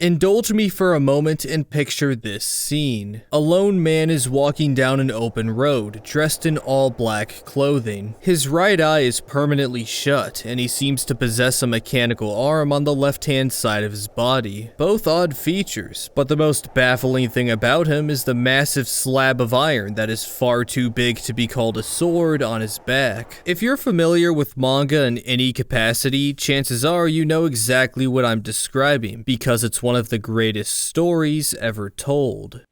Indulge me for a moment and picture this scene. A lone man is walking down an open road, dressed in all black clothing. His right eye is permanently shut, and he seems to possess a mechanical arm on the left-hand side of his body. Both odd features, but the most baffling thing about him is the massive slab of iron that is far too big to be called a sword on his back. If you're familiar with manga in any capacity, chances are you know exactly what I'm describing, because it's one of the greatest stories ever told.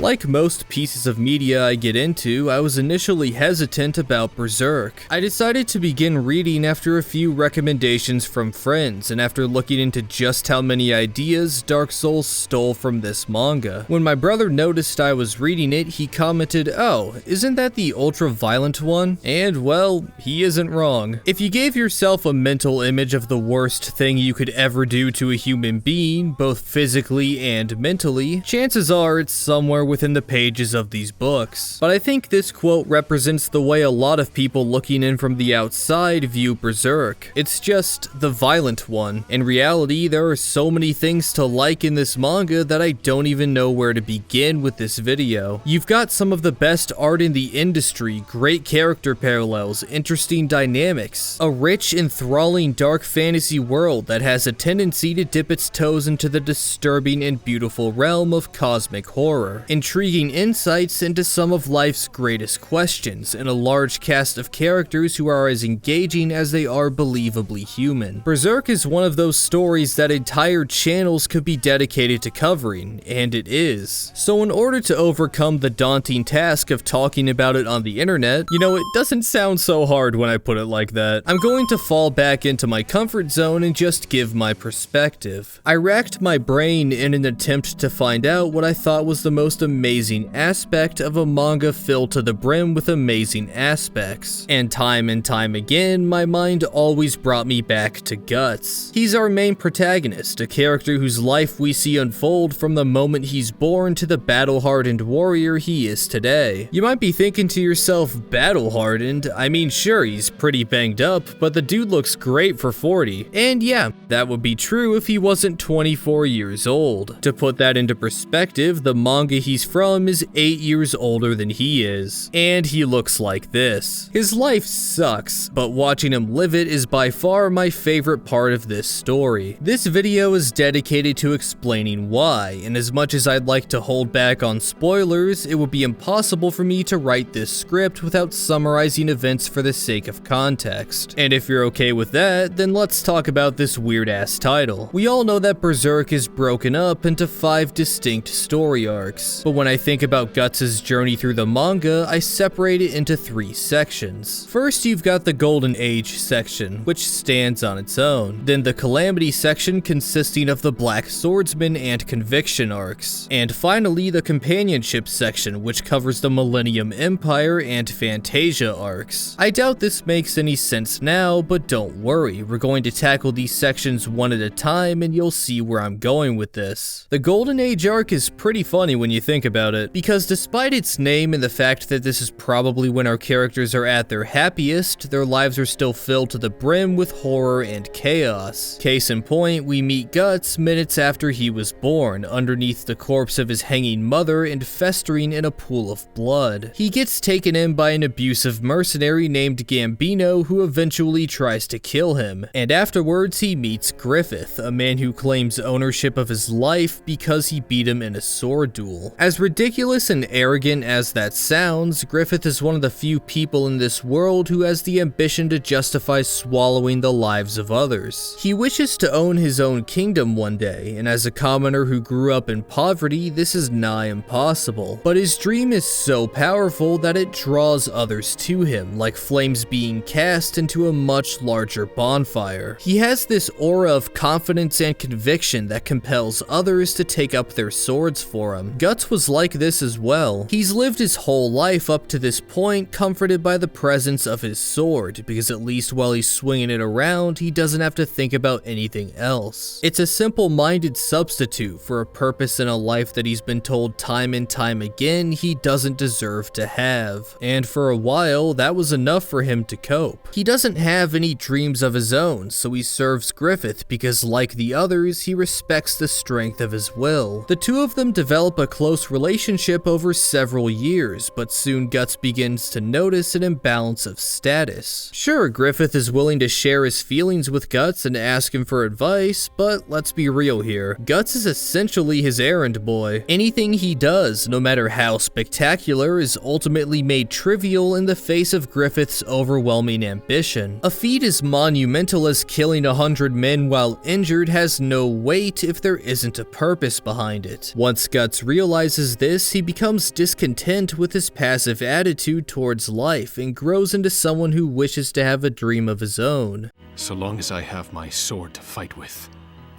Like most pieces of media I get into, I was initially hesitant about Berserk. I decided to begin reading after a few recommendations from friends, and after looking into just how many ideas Dark Souls stole from this manga. When my brother noticed I was reading it, he commented, "Oh, isn't that the ultra-violent one?" And well, he isn't wrong. If you gave yourself a mental image of the worst thing you could ever do to a human being, both physically and mentally, chances are it's somewhere within the pages of these books. But I think this quote represents the way a lot of people looking in from the outside view Berserk. It's just the violent one. In reality, there are so many things to like in this manga that I don't even know where to begin with this video. You've got some of the best art in the industry, great character parallels, interesting dynamics, a rich, enthralling dark fantasy world that has a tendency to dip its toes into the disturbing and beautiful realm of cosmic horror, intriguing insights into some of life's greatest questions, and a large cast of characters who are as engaging as they are believably human. Berserk is one of those stories that entire channels could be dedicated to covering, and it is. So in order to overcome the daunting task of talking about it on the internet, you know, it doesn't sound so hard when I put it like that, I'm going to fall back into my comfort zone and just give my perspective. I racked my brain in an attempt to find out what I thought was the most amazing aspect of a manga filled to the brim with amazing aspects. And time again, my mind always brought me back to Guts. He's our main protagonist, a character whose life we see unfold from the moment he's born to the battle-hardened warrior he is today. You might be thinking to yourself, battle-hardened? I mean, sure, he's pretty banged up, but the dude looks great for 40. And yeah, that would be true if he wasn't 24 years old. To put that into perspective, the manga he's from is 8 years older than he is, and he looks like this. His life sucks, but watching him live it is by far my favorite part of this story. This video is dedicated to explaining why, and as much as I'd like to hold back on spoilers, it would be impossible for me to write this script without summarizing events for the sake of context. And if you're okay with that, then let's talk about this weird-ass title. We all know that Berserk is broken up into 5 distinct story arcs, but when I think about Guts' journey through the manga, I separate it into 3 sections. First, you've got the Golden Age section, which stands on its own. Then the Calamity section consisting of the Black Swordsman and Conviction arcs. And finally, the Companionship section, which covers the Millennium Empire and Fantasia arcs. I doubt this makes any sense now, but don't worry, we're going to tackle these sections one at a time and you'll see where I'm going with this. The Golden Age arc is pretty funny when you think about it, because despite its name and the fact that this is probably when our characters are at their happiest, their lives are still filled to the brim with horror and chaos. Case in point, we meet Guts minutes after he was born, underneath the corpse of his hanging mother and festering in a pool of blood. He gets taken in by an abusive mercenary named Gambino who eventually tries to kill him, and afterwards he meets Griffith, a man who claims ownership of his life because he beat him in a sword duel. As ridiculous and arrogant as that sounds, Griffith is one of the few people in this world who has the ambition to justify swallowing the lives of others. He wishes to own his own kingdom one day, and as a commoner who grew up in poverty, this is nigh impossible. But his dream is so powerful that it draws others to him, like flames being cast into a much larger bonfire. He has this aura of confidence and conviction that compels others to take up their swords for him. Guts was like this as well. He's lived his whole life up to this point comforted by the presence of his sword, because at least while he's swinging it around, he doesn't have to think about anything else. It's a simple-minded substitute for a purpose in a life that he's been told time and time again he doesn't deserve to have. And for a while, that was enough for him to cope. He doesn't have any dreams of his own, so he serves Griffith because, like the others, he respects the strength of his will. The two of them develop a close relationship over several years, but soon Guts begins to notice an imbalance of status. Sure, Griffith is willing to share his feelings with Guts and ask him for advice, but let's be real here. Guts is essentially his errand boy. Anything he does, no matter how spectacular, is ultimately made trivial in the face of Griffith's overwhelming ambition. A feat as monumental as killing 100 men while injured has no weight if there isn't a purpose behind it. Once Guts realizes this, he becomes discontent with his passive attitude towards life and grows into someone who wishes to have a dream of his own. So long as I have my sword to fight with,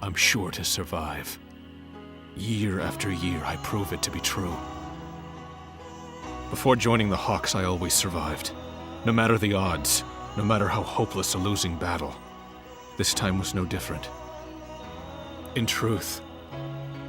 I'm sure to survive. Year after year, I prove it to be true. Before joining the Hawks, I always survived. No matter the odds, no matter how hopeless a losing battle. This time was no different. In truth,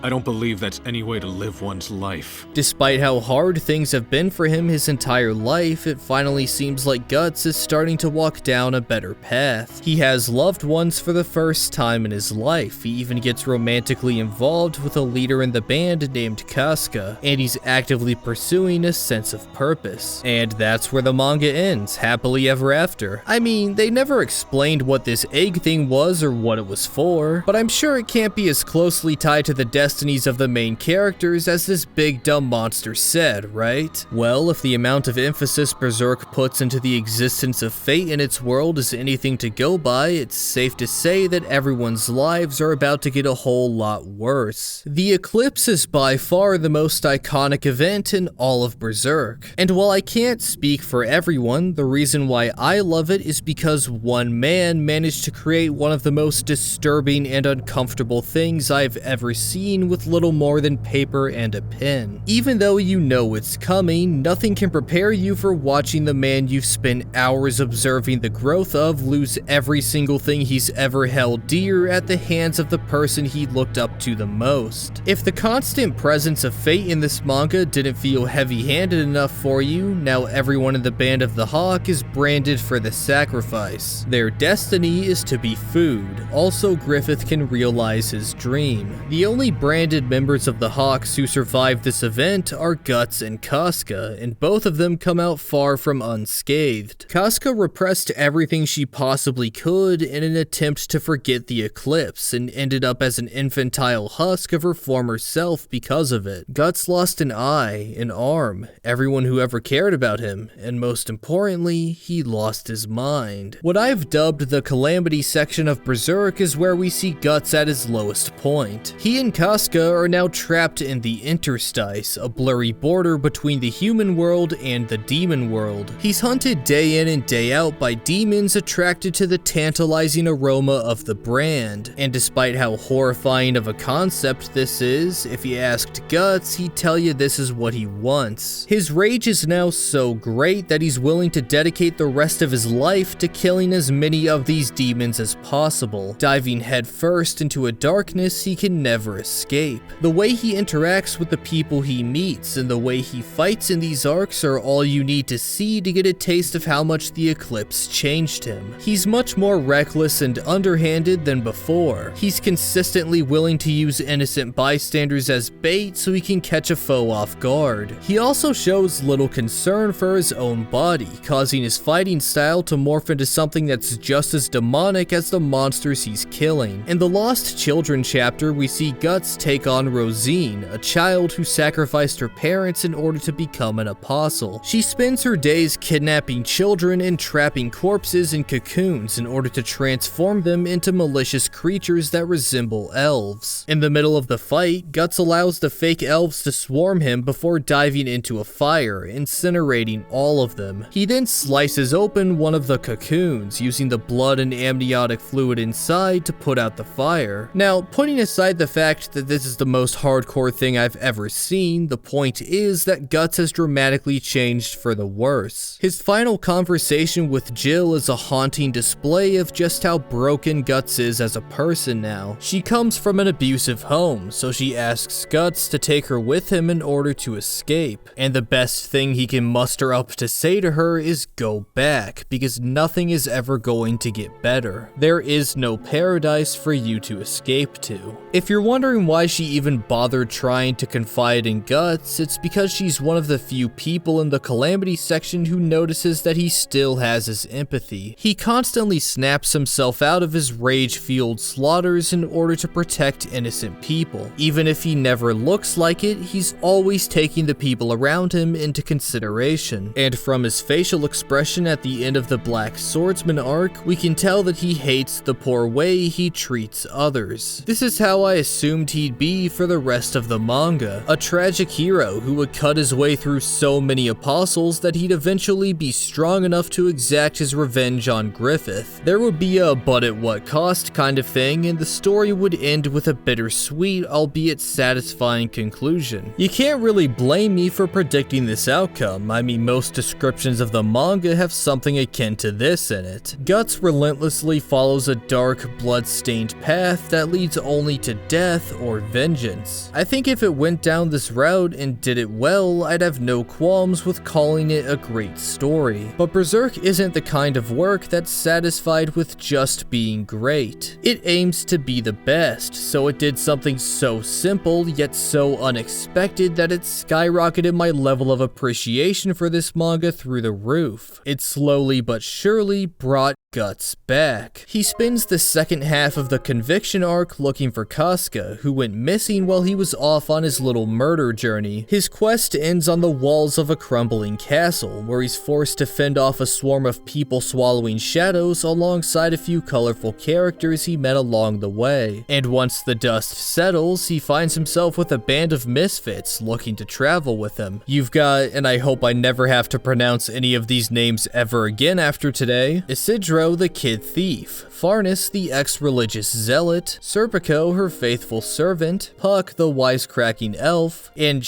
I don't believe that's any way to live one's life. Despite how hard things have been for him his entire life, it finally seems like Guts is starting to walk down a better path. He has loved ones for the first time in his life. He even gets romantically involved with a leader in the band named Casca, and he's actively pursuing a sense of purpose. And that's where the manga ends, happily ever after. I mean, they never explained what this egg thing was or what it was for, but I'm sure it can't be as closely tied to the destinies of the main characters as this big dumb monster said, right? Well, if the amount of emphasis Berserk puts into the existence of fate in its world is anything to go by, it's safe to say that everyone's lives are about to get a whole lot worse. The Eclipse is by far the most iconic event in all of Berserk, and while I can't speak for everyone, the reason why I love it is because one man managed to create one of the most disturbing and uncomfortable things I've ever seen with little more than paper and a pen. Even though you know it's coming, nothing can prepare you for watching the man you've spent hours observing the growth of lose every single thing he's ever held dear at the hands of the person he looked up to the most. If the constant presence of fate in this manga didn't feel heavy-handed enough for you, now everyone in the Band of the Hawk is branded for the sacrifice. Their destiny is to be food. Also, Griffith can realize his dream. The only branded members of the Hawks who survived this event are Guts and Casca, and both of them come out far from unscathed. Casca repressed everything she possibly could in an attempt to forget the Eclipse, and ended up as an infantile husk of her former self because of it. Guts lost an eye, an arm, everyone who ever cared about him, and most importantly, he lost his mind. What I've dubbed the Calamity section of Berserk is where we see Guts at his lowest point. He and Casca are now trapped in the interstice, a blurry border between the human world and the demon world. He's hunted day in and day out by demons attracted to the tantalizing aroma of the brand, and despite how horrifying of a concept this is, if you asked Guts, he'd tell you this is what he wants. His rage is now so great that he's willing to dedicate the rest of his life to killing as many of these demons as possible, diving headfirst into a darkness he can never escape. The way he interacts with the people he meets and the way he fights in these arcs are all you need to see to get a taste of how much the Eclipse changed him. He's much more reckless and underhanded than before. He's consistently willing to use innocent bystanders as bait so he can catch a foe off guard. He also shows little concern for his own body, causing his fighting style to morph into something that's just as demonic as the monsters he's killing. In the Lost Children chapter, we see Guts take on Rosine, a child who sacrificed her parents in order to become an apostle. She spends her days kidnapping children and trapping corpses in cocoons in order to transform them into malicious creatures that resemble elves. In the middle of the fight, Guts allows the fake elves to swarm him before diving into a fire, incinerating all of them. He then slices open one of the cocoons, using the blood and amniotic fluid inside to put out the fire. Now, putting aside the fact that that this is the most hardcore thing I've ever seen, the point is that Guts has dramatically changed for the worse. His final conversation with Jill is a haunting display of just how broken Guts is as a person now. She comes from an abusive home, so she asks Guts to take her with him in order to escape, and the best thing he can muster up to say to her is go back, because nothing is ever going to get better. There is no paradise for you to escape to. If you're wondering why she even bothered trying to confide in Guts, it's because she's one of the few people in the Calamity section who notices that he still has his empathy. He constantly snaps himself out of his rage-fueled slaughters in order to protect innocent people. Even if he never looks like it, he's always taking the people around him into consideration. And from his facial expression at the end of the Black Swordsman arc, we can tell that he hates the poor way he treats others. This is how I assumed he'd be for the rest of the manga, a tragic hero who would cut his way through so many apostles that he'd eventually be strong enough to exact his revenge on Griffith. There would be a but at what cost kind of thing, and the story would end with a bittersweet, albeit satisfying conclusion. You can't really blame me for predicting this outcome. I mean, most descriptions of the manga have something akin to this in it. Guts relentlessly follows a dark, blood-stained path that leads only to death or vengeance. I think if it went down this route and did it well, I'd have no qualms with calling it a great story. But Berserk isn't the kind of work that's satisfied with just being great. It aims to be the best, so it did something so simple yet so unexpected that it skyrocketed my level of appreciation for this manga through the roof. It slowly but surely brought Guts back. He spends the second half of the Conviction arc looking for Casca, who went missing while he was off on his little murder journey. His quest ends on the walls of a crumbling castle, where he's forced to fend off a swarm of people-swallowing shadows alongside a few colorful characters he met along the way. And once the dust settles, he finds himself with a band of misfits looking to travel with him. You've got, and I hope I never have to pronounce any of these names ever again after today, Isidro the Kid Thief, Farnus the ex-religious zealot, Serpico her faithful servant, Puck the wisecracking elf, and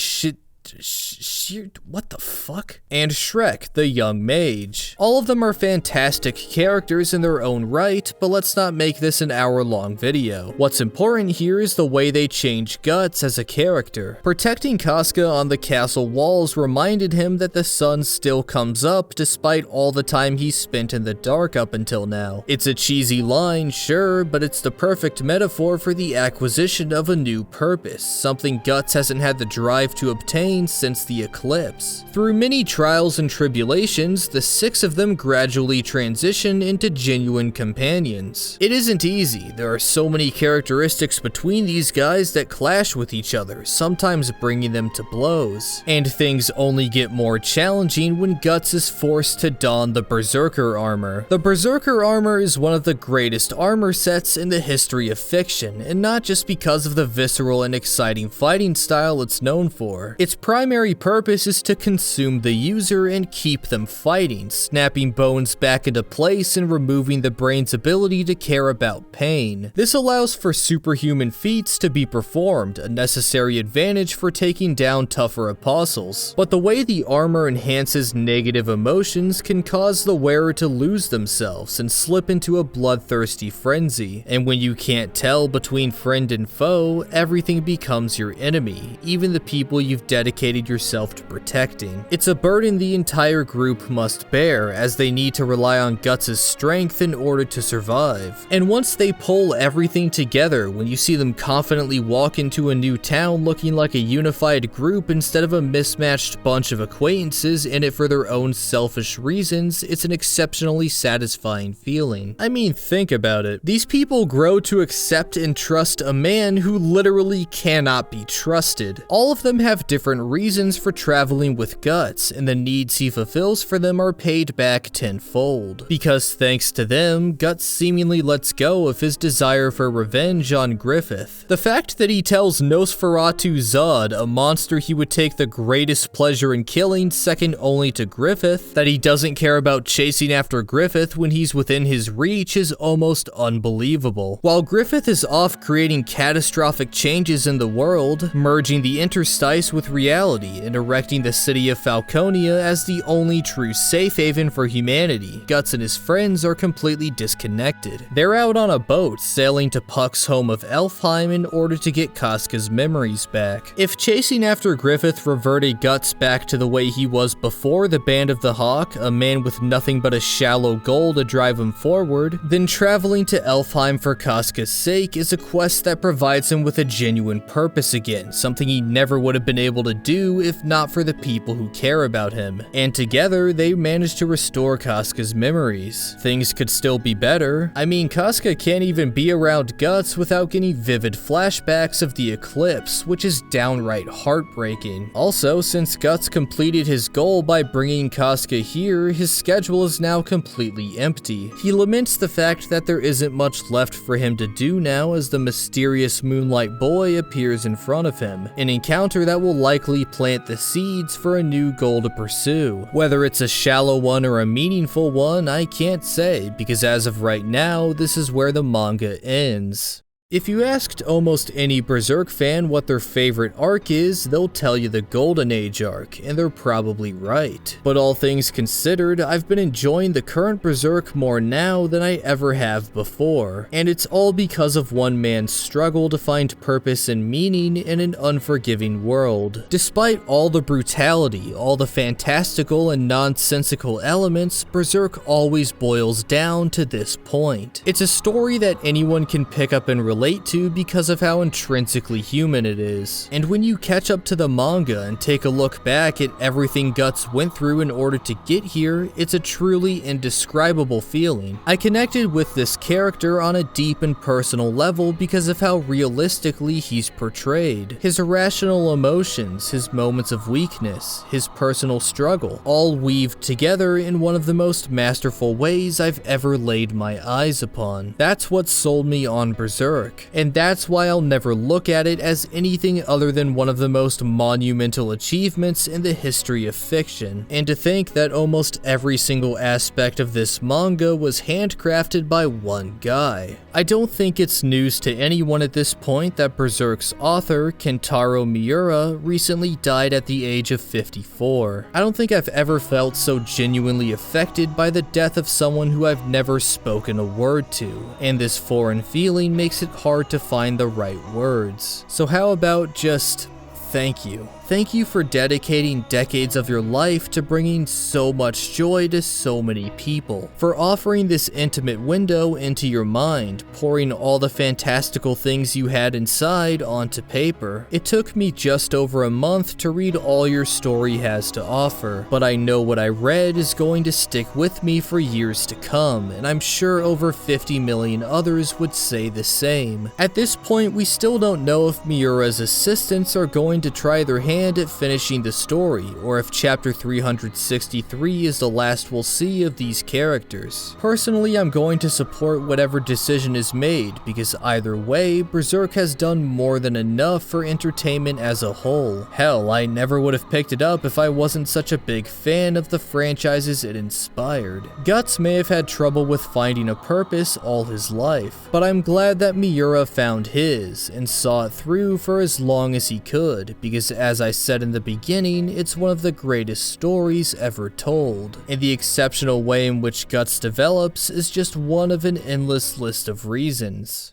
what the fuck? And Shrek, the young mage. All of them are fantastic characters in their own right, but let's not make this an hour-long video. What's important here is the way they change Guts as a character. Protecting Casca on the castle walls reminded him that the sun still comes up despite all the time he's spent in the dark up until now. It's a cheesy line, sure, but it's the perfect metaphor for the acquisition of a new purpose, something Guts hasn't had the drive to obtain since the Eclipse. Through many trials and tribulations, the 6 of them gradually transition into genuine companions. It isn't easy. There are so many characteristics between these guys that clash with each other, sometimes bringing them to blows. And things only get more challenging when Guts is forced to don the Berserker Armor. The Berserker Armor is one of the greatest armor sets in the history of fiction, and not just because of the visceral and exciting fighting style it's known for. Its primary purpose is to consume the user and keep them fighting, snapping bones back into place and removing the brain's ability to care about pain. This allows for superhuman feats to be performed, a necessary advantage for taking down tougher apostles. But the way the armor enhances negative emotions can cause the wearer to lose themselves and slip into a bloodthirsty frenzy. And when you can't tell between friend and foe, everything becomes your enemy, even the people you've dedicated yourself to protecting. It's a burden the entire group must bear, as they need to rely on Guts' strength in order to survive. And once they pull everything together, when you see them confidently walk into a new town looking like a unified group instead of a mismatched bunch of acquaintances in it for their own selfish reasons, it's an exceptionally satisfying feeling. I mean, think about it. These people grow to accept and trust a man who literally cannot be trusted. All of them have different different reasons for traveling with Guts, and the needs he fulfills for them are paid back tenfold. Because thanks to them, Guts seemingly lets go of his desire for revenge on Griffith. The fact that he tells Nosferatu Zod, a monster he would take the greatest pleasure in killing second only to Griffith, that he doesn't care about chasing after Griffith when he's within his reach is almost unbelievable. While Griffith is off creating catastrophic changes in the world, merging the interstice with reality and erecting the city of Falconia as the only true safe haven for humanity, Guts and his friends are completely disconnected. They're out on a boat sailing to Puck's home of Elfheim in order to get Casca's memories back. If chasing after Griffith reverted Guts back to the way he was before the Band of the Hawk, a man with nothing but a shallow goal to drive him forward, then traveling to Elfheim for Casca's sake is a quest that provides him with a genuine purpose again, something he never would have been able to do if not for the people who care about him. And together, they manage to restore Casca's memories. Things could still be better. I mean, Casca can't even be around Guts without getting vivid flashbacks of the Eclipse, which is downright heartbreaking. Also, since Guts completed his goal by bringing Casca here, his schedule is now completely empty. He laments the fact that there isn't much left for him to do now as the mysterious Moonlight Boy appears in front of him, an encounter that will likely plant the seeds for a new goal to pursue. Whether it's a shallow one or a meaningful one, I can't say, because as of right now, this is where the manga ends. If you asked almost any Berserk fan what their favorite arc is, they'll tell you the Golden Age arc, and they're probably right. But all things considered, I've been enjoying the current Berserk more now than I ever have before, and it's all because of one man's struggle to find purpose and meaning in an unforgiving world. Despite all the brutality, all the fantastical and nonsensical elements, Berserk always boils down to this point. It's a story that anyone can pick up and relate to because of how intrinsically human it is. And when you catch up to the manga and take a look back at everything Guts went through in order to get here, it's a truly indescribable feeling. I connected with this character on a deep and personal level because of how realistically he's portrayed. His irrational emotions, his moments of weakness, his personal struggle, all weaved together in one of the most masterful ways I've ever laid my eyes upon. That's what sold me on Berserk. And that's why I'll never look at it as anything other than one of the most monumental achievements in the history of fiction. And to think that almost every single aspect of this manga was handcrafted by one guy. I don't think it's news to anyone at this point that Berserk's author, Kentaro Miura, recently died at the age of 54. I don't think I've ever felt so genuinely affected by the death of someone who I've never spoken a word to, and this foreign feeling makes it hard to find the right words. So how about just thank you? Thank you for dedicating decades of your life to bringing so much joy to so many people, for offering this intimate window into your mind, pouring all the fantastical things you had inside onto paper. It took me just over a month to read all your story has to offer, but I know what I read is going to stick with me for years to come, and I'm sure over 50 million others would say the same. At this point, we still don't know if Miura's assistants are going to try their hand at finishing the story, or if chapter 363 is the last we'll see of these characters. Personally, I'm going to support whatever decision is made, because either way, Berserk has done more than enough for entertainment as a whole. Hell, I never would have picked it up if I wasn't such a big fan of the franchises it inspired. Guts may have had trouble with finding a purpose all his life, but I'm glad that Miura found his, and saw it through for as long as he could, because as I said in the beginning, it's one of the greatest stories ever told, and the exceptional way in which Guts develops is just one of an endless list of reasons.